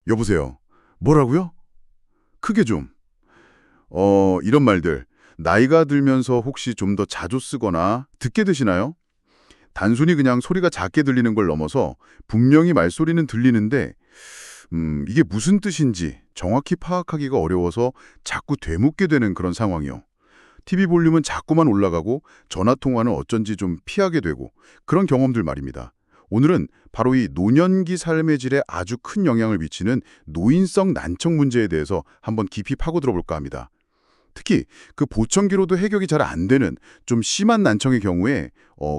여보세요. 뭐라고요? 크게 좀. 이런 말들. 나이가 들면서 혹시 좀 더 자주 쓰거나 듣게 되시나요? 단순히 그냥 소리가 작게 들리는 걸 넘어서 분명히 말소리는 들리는데, 이게 무슨 뜻인지 정확히 파악하기가 어려워서 자꾸 되묻게 되는 그런 상황이요. TV 볼륨은 자꾸만 올라가고 전화 통화는 어쩐지 좀 피하게 되고 그런 경험들 말입니다. 오늘은 바로 이 노년기 삶의 질에 아주 큰 영향을 미치는 노인성 난청 문제에 대해서 한번 깊이 파고들어 볼까 합니다. 특히 그 보청기로도 해결이 잘 안 되는 좀 심한 난청의 경우에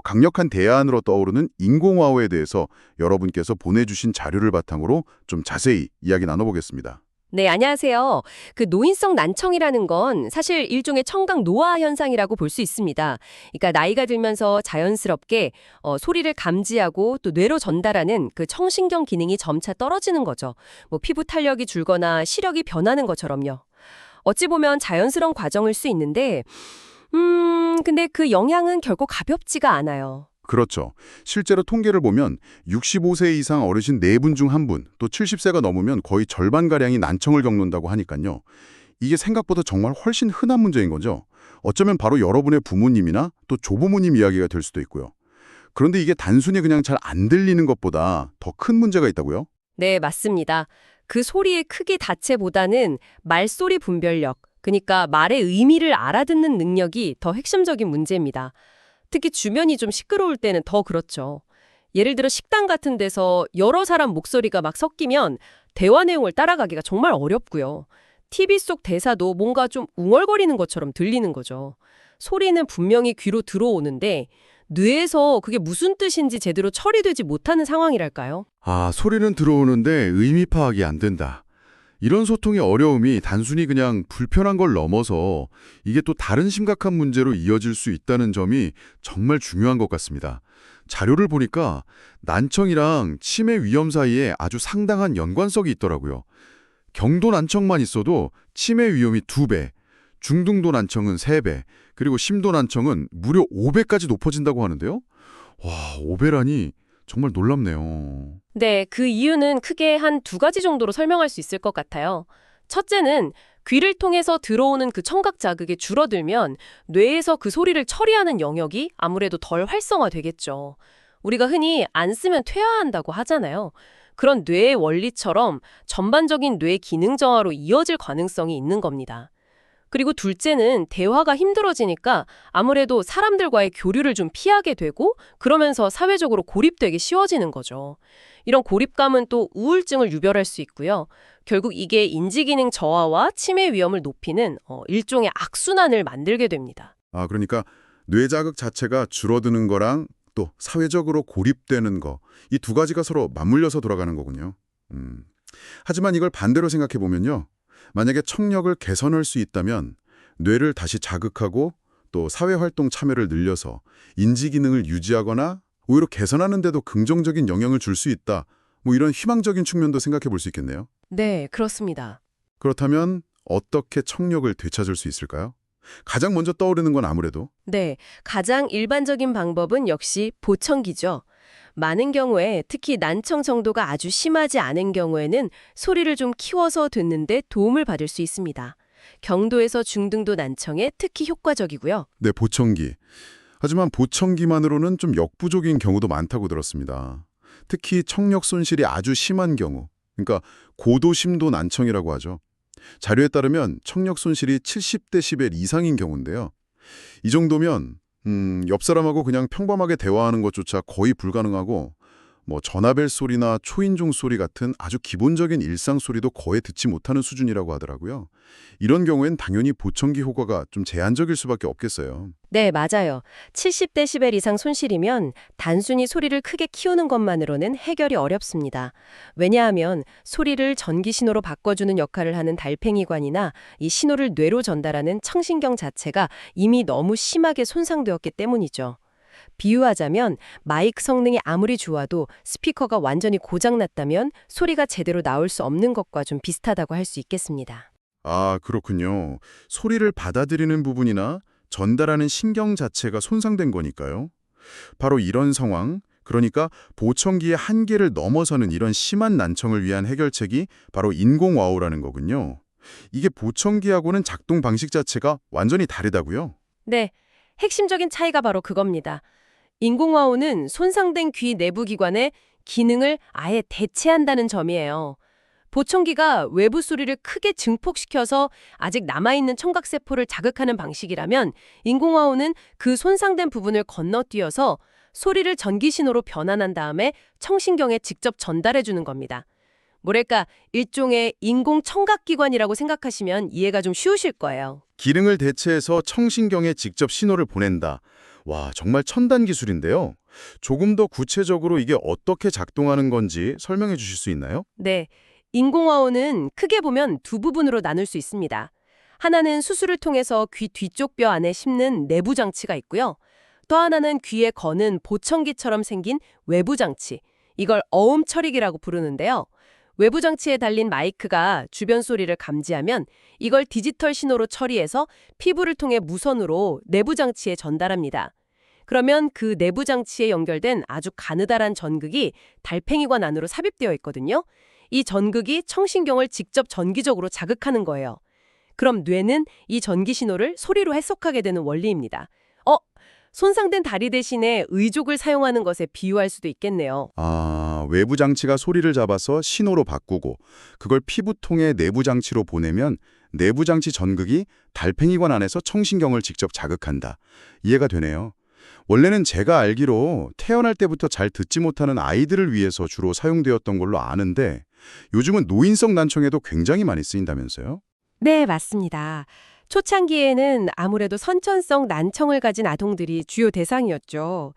강력한 대안으로 떠오르는 인공화호에 대해서 여러분께서 보내주신 자료를 바탕으로 좀 자세히 이야기 나눠보겠습니다. 네, 안녕하세요. 그 노인성 난청이라는 건 사실 일종의 청각 노화 현상이라고 볼 수 있습니다. 그러니까 나이가 들면서 자연스럽게 소리를 감지하고 또 뇌로 전달하는 그 청신경 기능이 점차 떨어지는 거죠. 뭐 피부 탄력이 줄거나 시력이 변하는 것처럼요. 어찌 보면 자연스러운 과정일 수 있는데, 근데 그 영향은 결코 가볍지가 않아요. 그렇죠. 실제로 통계를 보면 65세 이상 어르신 4분 중 1분, 또 70세가 넘으면 거의 절반가량이 난청을 겪는다고 하니까요. 이게 생각보다 정말 훨씬 흔한 문제인 거죠. 어쩌면 바로 여러분의 부모님이나 또 조부모님 이야기가 될 수도 있고요. 그런데 이게 단순히 그냥 잘 안 들리는 것보다 더 큰 문제가 있다고요? 네, 맞습니다. 그 소리의 크기 자체보다는 말소리 분별력, 그러니까 말의 의미를 알아듣는 능력이 더 핵심적인 문제입니다. 특히 주변이 좀 시끄러울 때는 더 그렇죠. 예를 들어 식당 같은 데서 여러 사람 목소리가 막 섞이면 대화 내용을 따라가기가 정말 어렵고요. TV 속 대사도 뭔가 좀 웅얼거리는 것처럼 들리는 거죠. 소리는 분명히 귀로 들어오는데 뇌에서 그게 무슨 뜻인지 제대로 처리되지 못하는 상황이랄까요? 아, 소리는 들어오는데 의미 파악이 안 된다. 이런 소통의 어려움이 단순히 그냥 불편한 걸 넘어서 이게 또 다른 심각한 문제로 이어질 수 있다는 점이 정말 중요한 것 같습니다. 자료를 보니까 난청이랑 치매 위험 사이에 아주 상당한 연관성이 있더라고요. 경도 난청만 있어도 치매 위험이 2배, 중등도 난청은 3배, 그리고 심도 난청은 무려 5배까지 높아진다고 하는데요. 와, 5배라니 정말 놀랍네요. 네, 그 이유는 크게 한 두 가지 정도로 설명할 수 있을 것 같아요. 첫째는 귀를 통해서 들어오는 그 청각 자극이 줄어들면 뇌에서 그 소리를 처리하는 영역이 아무래도 덜 활성화되겠죠. 우리가 흔히 안 쓰면 퇴화한다고 하잖아요. 그런 뇌의 원리처럼 전반적인 뇌 기능 저하로 이어질 가능성이 있는 겁니다. 그리고 둘째는 대화가 힘들어지니까 아무래도 사람들과의 교류를 좀 피하게 되고 그러면서 사회적으로 고립되기 쉬워지는 거죠. 이런 고립감은 또 우울증을 유발할 수 있고요. 결국 이게 인지기능 저하와 치매 위험을 높이는 일종의 악순환을 만들게 됩니다. 아, 그러니까 뇌자극 자체가 줄어드는 거랑 또 사회적으로 고립되는 거, 이 두 가지가 서로 맞물려서 돌아가는 거군요. 하지만 이걸 반대로 생각해 보면요. 만약에 청력을 개선할 수 있다면 뇌를 다시 자극하고 또 사회활동 참여를 늘려서 인지 기능을 유지하거나 오히려 개선하는 데도 긍정적인 영향을 줄 수 있다. 뭐 이런 희망적인 측면도 생각해 볼 수 있겠네요. 네, 그렇습니다. 그렇다면 어떻게 청력을 되찾을 수 있을까요? 가장 먼저 떠오르는 건 아무래도 네, 가장 일반적인 방법은 역시 보청기죠. 많은 경우에 특히 난청 정도가 아주 심하지 않은 경우에는 소리를 좀 키워서 듣는데 도움을 받을 수 있습니다. 경도에서 중등도 난청에 특히 효과적이고요. 네, 보청기. 하지만 보청기만으로는 좀 역부족인 경우도 많다고 들었습니다. 특히 청력 손실이 아주 심한 경우, 그러니까 고도 심도 난청이라고 하죠. 자료에 따르면 청력 손실이 70데시벨 이상인 경우인데요. 이 정도면 옆 사람하고 그냥 평범하게 대화하는 것조차 거의 불가능하고 뭐 전화벨 소리나 초인종 소리 같은 아주 기본적인 일상 소리도 거의 듣지 못하는 수준이라고 하더라고요. 이런 경우엔 당연히 보청기 효과가 좀 제한적일 수밖에 없겠어요. 네, 맞아요. 70데시벨 이상 손실이면 단순히 소리를 크게 키우는 것만으로는 해결이 어렵습니다. 왜냐하면 소리를 전기 신호로 바꿔주는 역할을 하는 달팽이관이나 이 신호를 뇌로 전달하는 청신경 자체가 이미 너무 심하게 손상되었기 때문이죠. 비유하자면 마이크 성능이 아무리 좋아도 스피커가 완전히 고장났다면 소리가 제대로 나올 수 없는 것과 좀 비슷하다고 할 수 있겠습니다. 아, 그렇군요. 소리를 받아들이는 부분이나 전달하는 신경 자체가 손상된 거니까요. 바로 이런 상황, 그러니까 보청기의 한계를 넘어서는 이런 심한 난청을 위한 해결책이 바로 인공와우라는 거군요. 이게 보청기하고는 작동 방식 자체가 완전히 다르다고요? 네, 핵심적인 차이가 바로 그겁니다. 인공화호는 손상된 귀 내부 기관의 기능을 아예 대체한다는 점이에요. 보청기가 외부 소리를 크게 증폭시켜서 아직 남아있는 청각세포를 자극하는 방식이라면 인공화호는 그 손상된 부분을 건너뛰어서 소리를 전기신호로 변환한 다음에 청신경에 직접 전달해주는 겁니다. 뭐랄까, 일종의 인공 청각기관이라고 생각하시면 이해가 좀 쉬우실 거예요. 기능을 대체해서 청신경에 직접 신호를 보낸다. 와, 정말 첨단 기술인데요. 조금 더 구체적으로 이게 어떻게 작동하는 건지 설명해 주실 수 있나요? 네, 인공화호는 크게 보면 두 부분으로 나눌 수 있습니다. 하나는 수술을 통해서 귀 뒤쪽 뼈 안에 심는 내부 장치가 있고요. 또 하나는 귀에 거는 보청기처럼 생긴 외부 장치. 이걸 어음 처리기라고 부르는데요. 외부 장치에 달린 마이크가 주변 소리를 감지하면 이걸 디지털 신호로 처리해서 피부를 통해 무선으로 내부 장치에 전달합니다. 그러면 그 내부 장치에 연결된 아주 가느다란 전극이 달팽이관 안으로 삽입되어 있거든요. 이 전극이 청신경을 직접 전기적으로 자극하는 거예요. 그럼 뇌는 이 전기 신호를 소리로 해석하게 되는 원리입니다. 손상된 다리 대신에 의족을 사용하는 것에 비유할 수도 있겠네요. 아, 외부 장치가 소리를 잡아서 신호로 바꾸고 그걸 피부통의 내부 장치로 보내면 내부 장치 전극이 달팽이관 안에서 청신경을 직접 자극한다. 이해가 되네요. 원래는 제가 알기로 태어날 때부터 잘 듣지 못하는 아이들을 위해서 주로 사용되었던 걸로 아는데 요즘은 노인성 난청에도 굉장히 많이 쓰인다면서요? 네, 맞습니다. 초창기에는 아무래도 선천성 난청을 가진 아동들이 주요 대상이었죠.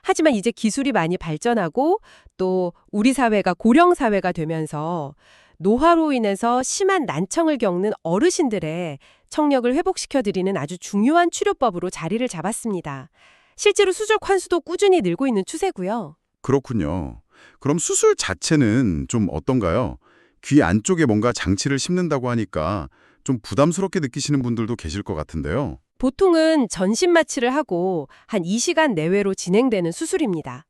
하지만 이제 기술이 많이 발전하고 또 우리 사회가 고령 사회가 되면서 노화로 인해서 심한 난청을 겪는 어르신들의 청력을 회복시켜드리는 아주 중요한 치료법으로 자리를 잡았습니다. 실제로 수술 건수도 꾸준히 늘고 있는 추세고요. 그렇군요. 그럼 수술 자체는 좀 어떤가요? 귀 안쪽에 뭔가 장치를 심는다고 하니까 좀 부담스럽게 느끼시는 분들도 계실 것 같은데요. 보통은 전신 마취를 하고 한 2시간 내외로 진행되는 수술입니다.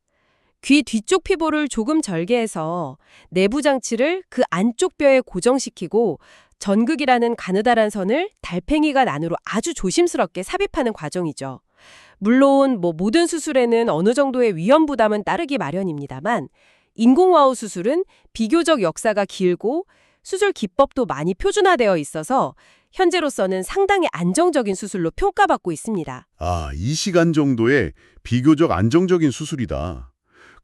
귀 뒤쪽 피부를 조금 절개해서 내부 장치를 그 안쪽 뼈에 고정시키고 전극이라는 가느다란 선을 달팽이관 안으로 아주 조심스럽게 삽입하는 과정이죠. 물론 모든 수술에는 어느 정도의 위험 부담은 따르기 마련입니다만 인공와우 수술은 비교적 역사가 길고 수술 기법도 많이 표준화되어 있어서 현재로서는 상당히 안정적인 수술로 평가받고 있습니다. 아, 2시간 정도의 비교적 안정적인 수술이다.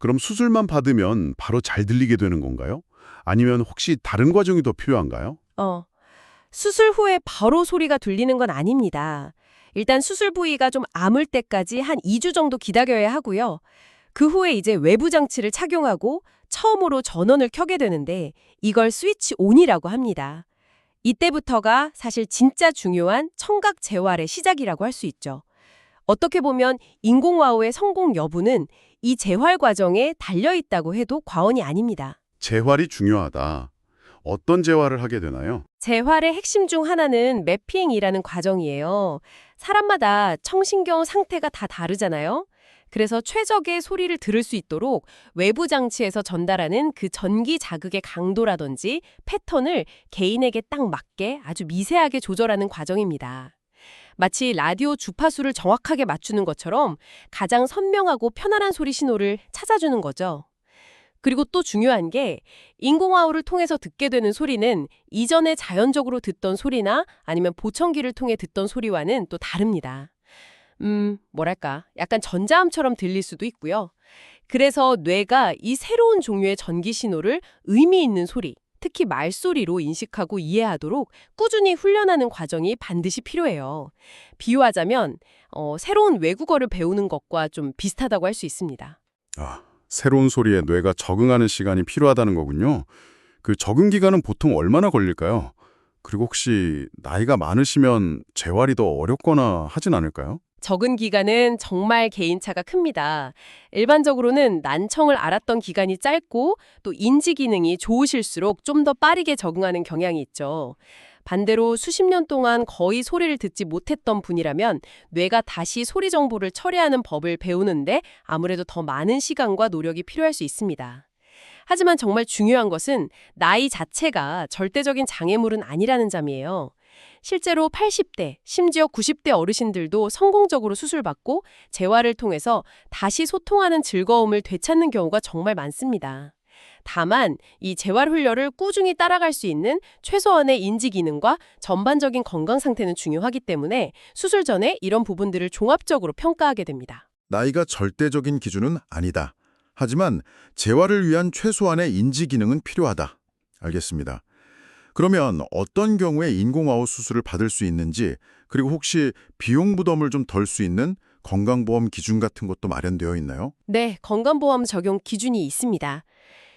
그럼 수술만 받으면 바로 잘 들리게 되는 건가요? 아니면 혹시 다른 과정이 더 필요한가요? 수술 후에 바로 소리가 들리는 건 아닙니다. 일단 수술 부위가 좀 아물 때까지 한 2주 정도 기다려야 하고요. 그 후에 이제 외부 장치를 착용하고 처음으로 전원을 켜게 되는데 이걸 스위치 온이라고 합니다. 이때부터가 사실 진짜 중요한 청각 재활의 시작이라고 할 수 있죠. 어떻게 보면 인공와우의 성공 여부는 이 재활 과정에 달려있다고 해도 과언이 아닙니다. 재활이 중요하다. 어떤 재활을 하게 되나요? 재활의 핵심 중 하나는 매핑이라는 과정이에요. 사람마다 청신경 상태가 다 다르잖아요. 그래서 최적의 소리를 들을 수 있도록 외부 장치에서 전달하는 그 전기 자극의 강도라든지 패턴을 개인에게 딱 맞게 아주 미세하게 조절하는 과정입니다. 마치 라디오 주파수를 정확하게 맞추는 것처럼 가장 선명하고 편안한 소리 신호를 찾아주는 거죠. 그리고 또 중요한 게 인공화호를 통해서 듣게 되는 소리는 이전에 자연적으로 듣던 소리나 아니면 보청기를 통해 듣던 소리와는 또 다릅니다. 뭐랄까, 약간 전자음처럼 들릴 수도 있고요. 그래서 뇌가 이 새로운 종류의 전기 신호를 의미 있는 소리, 특히 말소리로 인식하고 이해하도록 꾸준히 훈련하는 과정이 반드시 필요해요. 비유하자면 새로운 외국어를 배우는 것과 좀 비슷하다고 할 수 있습니다. 아, 새로운 소리에 뇌가 적응하는 시간이 필요하다는 거군요. 그 적응 기간은 보통 얼마나 걸릴까요? 그리고 혹시 나이가 많으시면 재활이 더 어렵거나 하진 않을까요? 적응 기간은 정말 개인차가 큽니다. 일반적으로는 난청을 앓았던 기간이 짧고 또 인지 기능이 좋으실수록 좀 더 빠르게 적응하는 경향이 있죠. 반대로 수십 년 동안 거의 소리를 듣지 못했던 분이라면 뇌가 다시 소리 정보를 처리하는 법을 배우는데 아무래도 더 많은 시간과 노력이 필요할 수 있습니다. 하지만 정말 중요한 것은 나이 자체가 절대적인 장애물은 아니라는 점이에요. 실제로 80대, 심지어 90대 어르신들도 성공적으로 수술받고 재활을 통해서 다시 소통하는 즐거움을 되찾는 경우가 정말 많습니다. 다만 이 재활 훈련을 꾸준히 따라갈 수 있는 최소한의 인지 기능과 전반적인 건강 상태는 중요하기 때문에 수술 전에 이런 부분들을 종합적으로 평가하게 됩니다. 나이가 절대적인 기준은 아니다. 하지만 재활을 위한 최소한의 인지 기능은 필요하다. 알겠습니다. 그러면 어떤 경우에 인공아웃 수술을 받을 수 있는지, 그리고 혹시 비용 부담을 좀 덜 수 있는 건강보험 기준 같은 것도 마련되어 있나요? 네, 건강보험 적용 기준이 있습니다.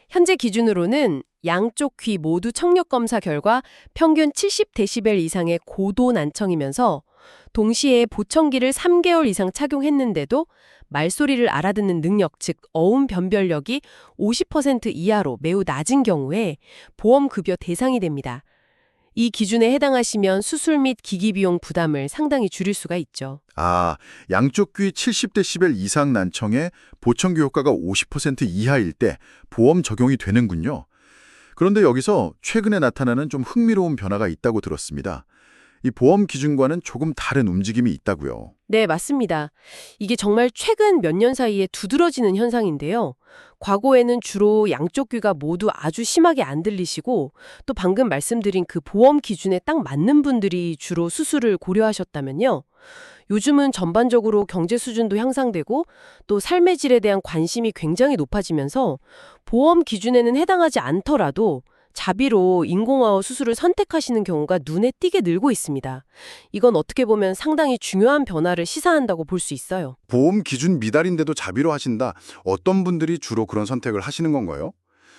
현재 기준으로는 양쪽 귀 모두 청력 검사 결과 평균 70데시벨 이상의 고도 난청이면서 동시에 보청기를 3개월 이상 착용했는데도 말소리를 알아듣는 능력, 즉 어음 변별력이 50% 이하로 매우 낮은 경우에 보험급여 대상이 됩니다. 이 기준에 해당하시면 수술 및 기기 비용 부담을 상당히 줄일 수가 있죠. 아, 양쪽 귀 70데시벨 이상 난청에 보청기 효과가 50% 이하일 때 보험 적용이 되는군요. 그런데 여기서 최근에 나타나는 좀 흥미로운 변화가 있다고 들었습니다. 이 보험 기준과는 조금 다른 움직임이 있다고요. 네, 맞습니다. 이게 정말 최근 몇 년 사이에 두드러지는 현상인데요. 과거에는 주로 양쪽 귀가 모두 아주 심하게 안 들리시고 또 방금 말씀드린 그 보험 기준에 딱 맞는 분들이 주로 수술을 고려하셨다면요. 요즘은 전반적으로 경제 수준도 향상되고 또 삶의 질에 대한 관심이 굉장히 높아지면서 보험 기준에는 해당하지 않더라도 자비로 인공아웃 수술을 선택하시는 경우가 눈에 띄게 늘고 있습니다. 이건 어떻게 보면 상당히 중요한 변화를 시사한다고 볼 수 있어요. 보험 기준 미달인데도 자비로 하신다. 어떤 분들이 주로 그런 선택을 하시는 건가요?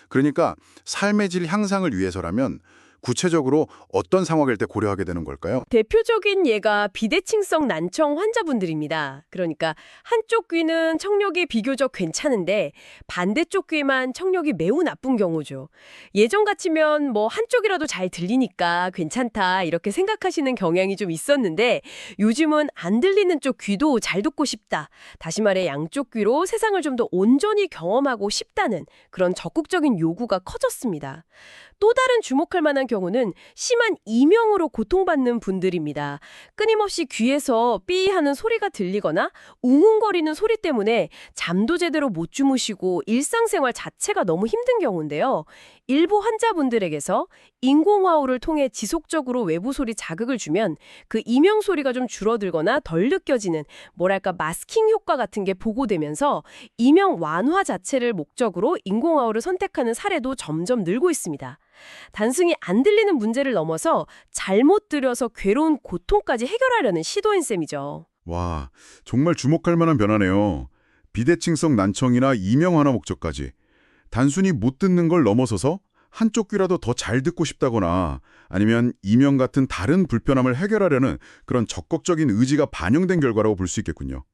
그러니까 삶의 질 향상을 위해서라면 구체적으로 어떤 상황일 때 고려하게 되는 걸까요? 대표적인 예가 비대칭성 난청 환자분들입니다. 그러니까 한쪽 귀는 청력이 비교적 괜찮은데 반대쪽 귀만 청력이 매우 나쁜 경우죠. 예전 같으면 뭐 한쪽이라도 잘 들리니까 괜찮다 이렇게 생각하시는 경향이 좀 있었는데 요즘은 안 들리는 쪽 귀도 잘 듣고 싶다. 다시 말해 양쪽 귀로 세상을 좀 더 온전히 경험하고 싶다는 그런 적극적인 요구가 커졌습니다. 또 다른 주목할 만한 경우는 심한 이명으로 고통받는 분들입니다. 끊임없이 귀에서 삐 하는 소리가 들리거나 웅웅거리는 소리 때문에 잠도 제대로 못 주무시고 일상생활 자체가 너무 힘든 경우인데요. 일부 환자분들에게서 인공화호를 통해 지속적으로 외부 소리 자극을 주면 그 이명 소리가 좀 줄어들거나 덜 느껴지는 뭐랄까 마스킹 효과 같은 게 보고되면서 이명 완화 자체를 목적으로 인공화호를 선택하는 사례도 점점 늘고 있습니다. 단순히 안 들리는 문제를 넘어서 잘못 들여서 괴로운 고통까지 해결하려는 시도인 셈이죠. 와, 정말 주목할 만한 변화네요. 비대칭성 난청이나 이명 완화 목적까지. 단순히 못 듣는 걸 넘어서서 한쪽 귀라도 더 잘 듣고 싶다거나 아니면 이명 같은 다른 불편함을 해결하려는 그런 적극적인 의지가 반영된 결과라고 볼 수 있겠군요.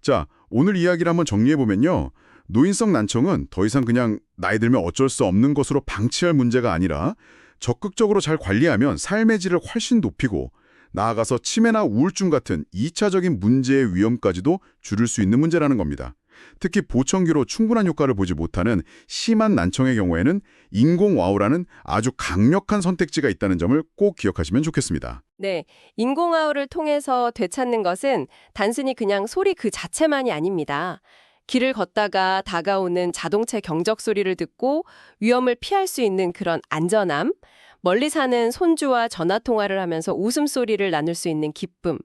자, 오늘 이야기를 한번 정리해보면요. 노인성 난청은 더 이상 그냥 나이 들면 어쩔 수 없는 것으로 방치할 문제가 아니라 적극적으로 잘 관리하면 삶의 질을 훨씬 높이고 나아가서 치매나 우울증 같은 2차적인 문제의 위험까지도 줄일 수 있는 문제라는 겁니다. 특히 보청기로 충분한 효과를 보지 못하는 심한 난청의 경우에는 인공와우라는 아주 강력한 선택지가 있다는 점을 꼭 기억하시면 좋겠습니다. 네, 인공화호를 통해서 되찾는 것은 단순히 그냥 소리 그 자체만이 아닙니다. 길을 걷다가 다가오는 자동차 경적 소리를 듣고 위험을 피할 수 있는 그런 안전함, 멀리 사는 손주와 전화 통화를 하면서 웃음소리를 나눌 수 있는 기쁨,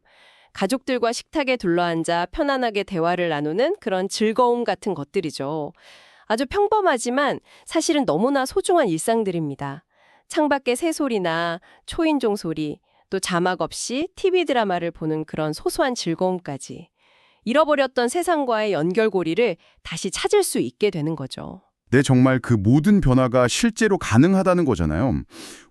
가족들과 식탁에 둘러앉아 편안하게 대화를 나누는 그런 즐거움 같은 것들이죠. 아주 평범하지만 사실은 너무나 소중한 일상들입니다. 창밖의 새소리나 초인종 소리, 또 자막 없이 TV 드라마를 보는 그런 소소한 즐거움까지. 잃어버렸던 세상과의 연결고리를 다시 찾을 수 있게 되는 거죠. 네, 정말 그 모든 변화가 실제로 가능하다는 거잖아요.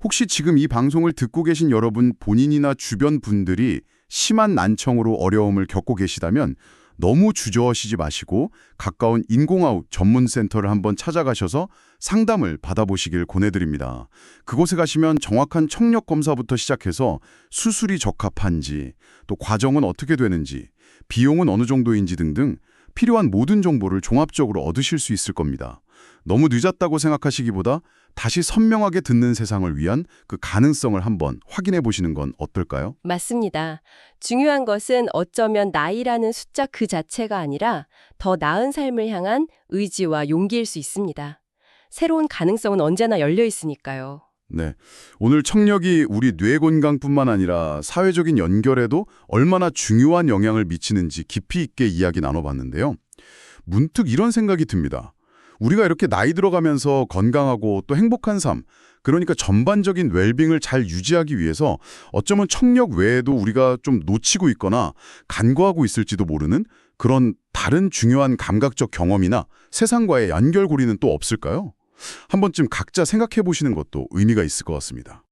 혹시 지금 이 방송을 듣고 계신 여러분 본인이나 주변 분들이 심한 난청으로 어려움을 겪고 계시다면 너무 주저하시지 마시고 가까운 인공아웃 전문센터를 한번 찾아가셔서 상담을 받아보시길 권해드립니다. 그곳에 가시면 정확한 청력 검사부터 시작해서 수술이 적합한지, 또 과정은 어떻게 되는지, 비용은 어느 정도인지 등등 필요한 모든 정보를 종합적으로 얻으실 수 있을 겁니다. 너무 늦었다고 생각하시기보다 다시 선명하게 듣는 세상을 위한 그 가능성을 한번 확인해 보시는 건 어떨까요? 맞습니다. 중요한 것은 어쩌면 나이라는 숫자 그 자체가 아니라 더 나은 삶을 향한 의지와 용기일 수 있습니다. 새로운 가능성은 언제나 열려 있으니까요. 네. 오늘 청력이 우리 뇌 건강뿐만 아니라 사회적인 연결에도 얼마나 중요한 영향을 미치는지 깊이 있게 이야기 나눠봤는데요. 문득 이런 생각이 듭니다. 우리가 이렇게 나이 들어가면서 건강하고 또 행복한 삶, 그러니까 전반적인 웰빙을 잘 유지하기 위해서 어쩌면 청력 외에도 우리가 좀 놓치고 있거나 간과하고 있을지도 모르는 그런 다른 중요한 감각적 경험이나 세상과의 연결고리는 또 없을까요? 한 번쯤 각자 생각해 보시는 것도 의미가 있을 것 같습니다.